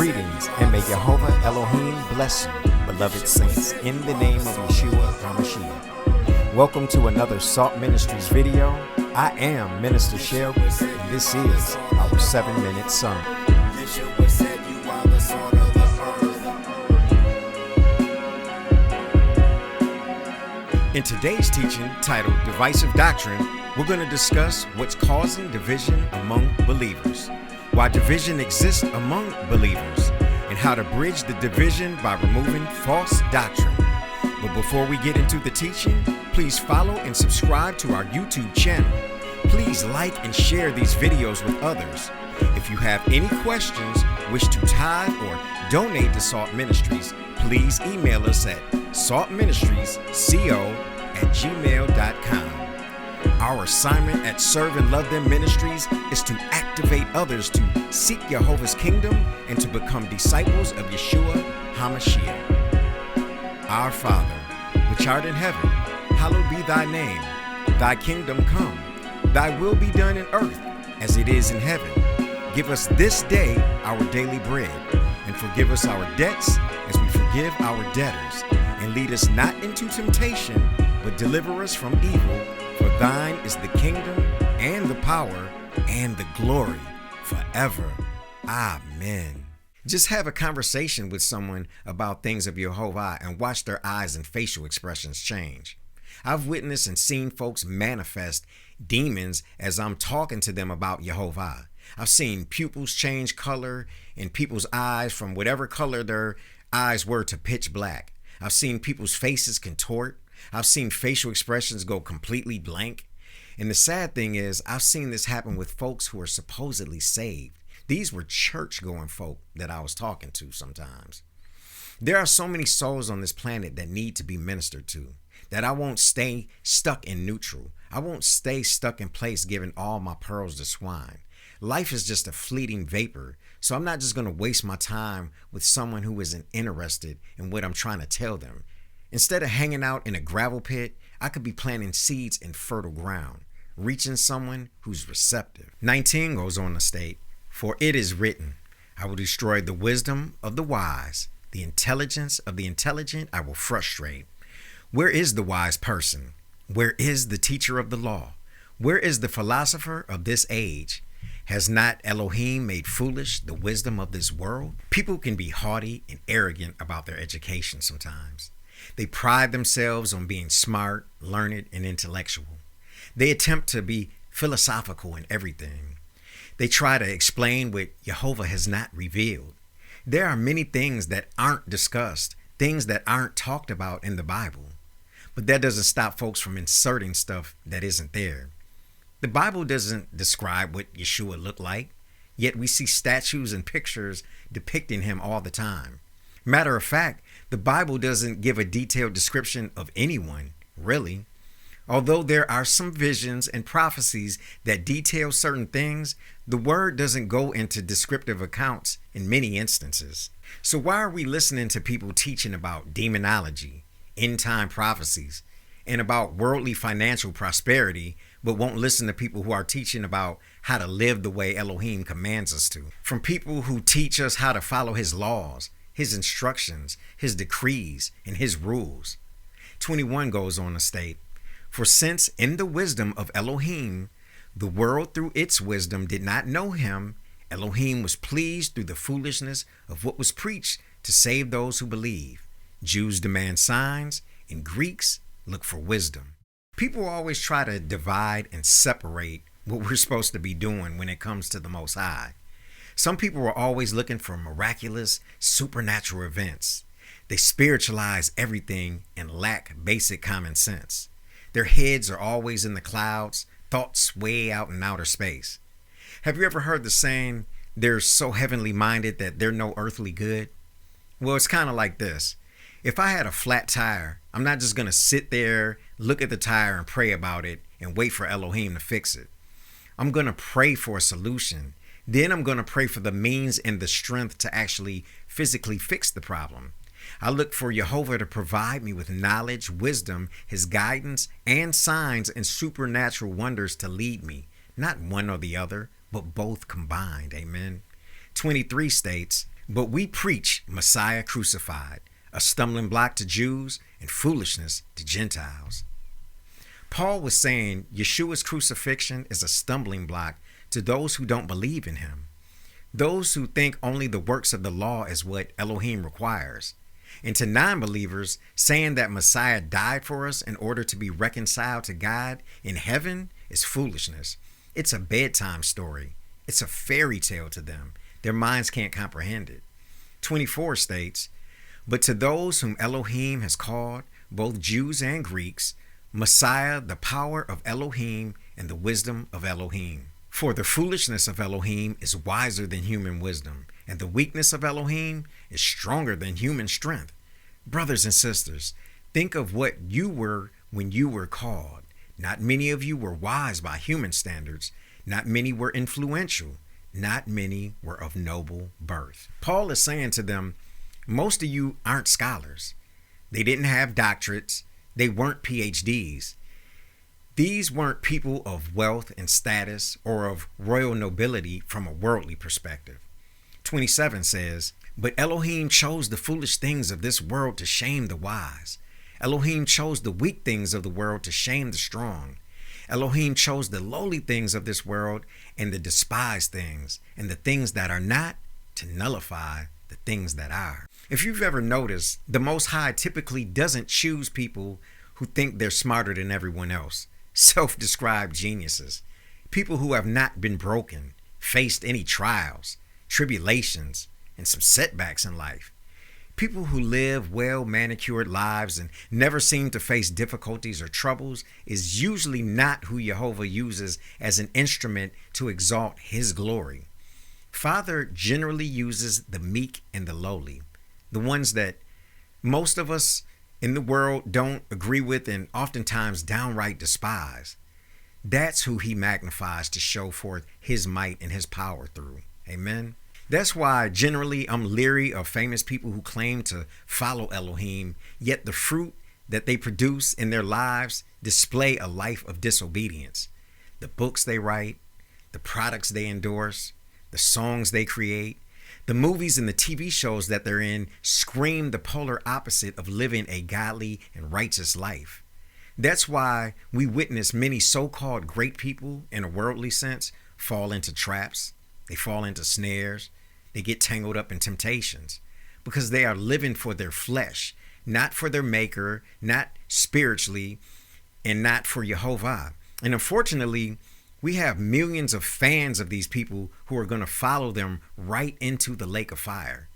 Greetings, and may YeHoVaH Elohim bless you, beloved saints, in the name of Yeshua HaMashiach. Welcome to another S.A.L.T Ministries video. I am Minister Shelby, and this is our 7-minute sermon. Yeshua said you are the salt of the earth. In today's teaching, titled Divisive Doctrine, we're going to discuss what's causing division among believers, why division exists among believers, and how to bridge the division by removing false doctrine. But before we get into the teaching, please follow and subscribe to our YouTube channel. Please like and share these videos with others. If you have any questions, wish to tithe or donate to S.A.L.T Ministries, please email us at saltministriesco@gmail.com. Our assignment at Serve and Love Them Ministries is to activate others to seek YeHoVaH's kingdom and to become disciples of Yeshua HaMashiach. Our Father, which art in heaven, hallowed be thy name. Thy kingdom come. Thy will be done in earth as it is in heaven. Give us this day our daily bread, and forgive us our debts as we forgive our debtors. And lead us not into temptation, but deliver us from evil. For thine is the kingdom and the power and the glory forever. Amen. Just have a conversation with someone about things of YeHoVaH and watch their eyes and facial expressions change. I've witnessed and seen folks manifest demons as I'm talking to them about YeHoVaH. I've seen pupils change color in people's eyes from whatever color their eyes were to pitch black. I've seen people's faces contort. I've seen facial expressions go completely blank. And the sad thing is, I've seen this happen with folks who are supposedly saved. These were church-going folk that I was talking to sometimes. There are so many souls on this planet that need to be ministered to, that I won't stay stuck in neutral. I won't stay stuck in place giving all my pearls to swine. Life is just a fleeting vapor, so I'm not just going to waste my time with someone who isn't interested in what I'm trying to tell them. Instead of hanging out in a gravel pit, I could be planting seeds in fertile ground, reaching someone who's receptive. 19 goes on to state, "For it is written, I will destroy the wisdom of the wise, the intelligence of the intelligent I will frustrate. Where is the wise person? Where is the teacher of the law? Where is the philosopher of this age? Has not Elohim made foolish the wisdom of this world?" People can be haughty and arrogant about their education sometimes. They pride themselves on being smart, learned, and intellectual. They attempt to be philosophical in everything. They try to explain what YeHoVaH has not revealed. There are many things that aren't discussed, things that aren't talked about in the Bible. But that doesn't stop folks from inserting stuff that isn't there. The Bible doesn't describe what Yeshua looked like, yet we see statues and pictures depicting him all the time. Matter of fact, the Bible doesn't give a detailed description of anyone, really. Although there are some visions and prophecies that detail certain things, the word doesn't go into descriptive accounts in many instances. So why are we listening to people teaching about demonology, end-time prophecies, and about worldly financial prosperity, but won't listen to people who are teaching about how to live the way Elohim commands us to? From people who teach us how to follow his laws, his instructions, his decrees, and his rules. 21 goes on to state, "For since in the wisdom of Elohim, the world through its wisdom did not know him, Elohim was pleased through the foolishness of what was preached to save those who believe. Jews demand signs, and Greeks look for wisdom." People always try to divide and separate what we're supposed to be doing when it comes to the Most High. Some people are always looking for miraculous, supernatural events. They spiritualize everything and lack basic common sense. Their heads are always in the clouds, thoughts way out in outer space. Have you ever heard the saying, "They're so heavenly minded that they're no earthly good"? Well, it's kind of like this. If I had a flat tire, I'm not just going to sit there, look at the tire and pray about it and wait for Elohim to fix it. I'm going to pray for a solution. Then I'm going to pray for the means and the strength to actually physically fix the problem. I look for YeHoVaH to provide me with knowledge, wisdom, his guidance, and signs and supernatural wonders to lead me. Not one or the other, but both combined. Amen. 23 states, But we preach Messiah crucified, a stumbling block to Jews and foolishness to Gentiles. Paul was saying Yeshua's crucifixion is a stumbling block to those who don't believe in him, those who think only the works of the law is what Elohim requires, and to non-believers, saying that Messiah died for us in order to be reconciled to God in heaven is foolishness. It's a bedtime story. It's a fairy tale to them. Their minds can't comprehend it. 24 states, "But to those whom Elohim has called, both Jews and Greeks, Messiah, the power of Elohim and the wisdom of Elohim. For the foolishness of Elohim is wiser than human wisdom, and the weakness of Elohim is stronger than human strength." Brothers and sisters, think of what you were when you were called. Not many of you were wise by human standards. Not many were influential. Not many were of noble birth. Paul is saying to them, most of you aren't scholars. They didn't have doctorates. They weren't PhDs. These weren't people of wealth and status or of royal nobility from a worldly perspective. 27 says, "But Elohim chose the foolish things of this world to shame the wise. Elohim chose the weak things of the world to shame the strong. Elohim chose the lowly things of this world and the despised things and the things that are not to nullify the things that are." If you've ever noticed, the Most High typically doesn't choose people who think they're smarter than everyone else, self-described geniuses, people who have not been broken, faced any trials, tribulations, and some setbacks in life. People who live well-manicured lives and never seem to face difficulties or troubles is usually not who YeHoVaH uses as an instrument to exalt his glory. Father generally uses the meek and the lowly, the ones that most of us in the world don't agree with and oftentimes downright despise. That's who he magnifies to show forth his might and his power through. Amen. That's why generally I'm leery of famous people who claim to follow Elohim, yet the fruit that they produce in their lives display a life of disobedience. The books they write, the products they endorse, the songs they create, the movies and the TV shows that they're in scream the polar opposite of living a godly and righteous life. That's why we witness many so-called great people in a worldly sense fall into traps. They fall into snares. They get tangled up in temptations because they are living for their flesh, not for their maker, not spiritually, and not for YeHoVaH. And unfortunately, we have millions of fans of these people who are going to follow them right into the lake of fire.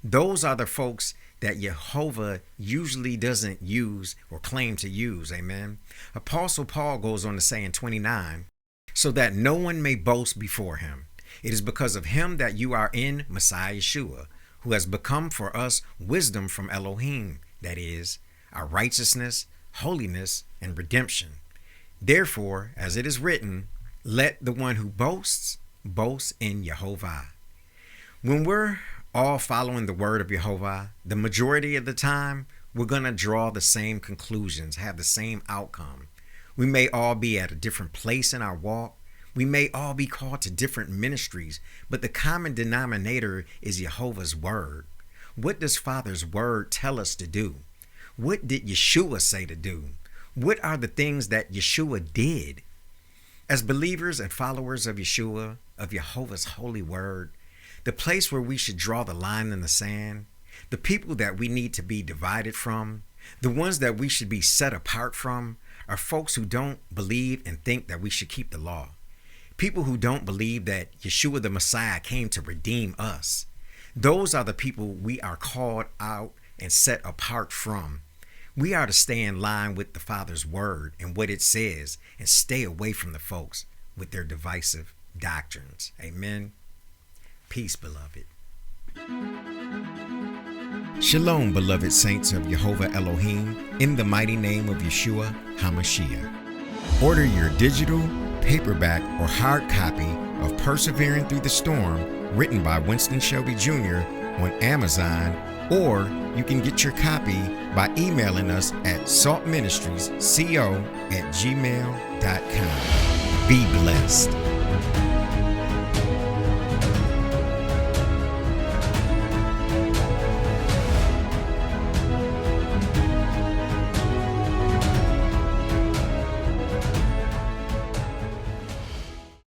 Those are the folks that YeHoVaH usually doesn't use or claim to use. Amen. Apostle Paul goes on to say in 29, "So that no one may boast before him. It is because of him that you are in Messiah Yeshua, who has become for us wisdom from Elohim, that is, our righteousness, holiness, and redemption. Therefore, as it is written, let the one who boasts, boast in YeHoVaH." When we're all following the word of YeHoVaH, the majority of the time, we're going to draw the same conclusions, have the same outcome. We may all be at a different place in our walk. We may all be called to different ministries, but the common denominator is YeHoVaH's word. What does Father's word tell us to do? What did Yeshua say to do? What are the things that Yeshua did? As believers and followers of Yeshua, of YeHoVaH's holy word, the place where we should draw the line in the sand, the people that we need to be divided from, the ones that we should be set apart from, are folks who don't believe and think that we should keep the law. People who don't believe that Yeshua the Messiah came to redeem us. Those are the people we are called out and set apart from. We are to stay in line with the Father's word and what it says and stay away from the folks with their divisive doctrines. Amen. Peace, beloved. Shalom, beloved saints of YeHoVaH Elohim, in the mighty name of Yeshua HaMashiach. Order your digital, paperback, or hard copy of Persevering Through the Storm, written by Winston Shelby Jr. on Amazon, or you can get your copy by emailing us at saltministriesco@gmail.com. Be blessed.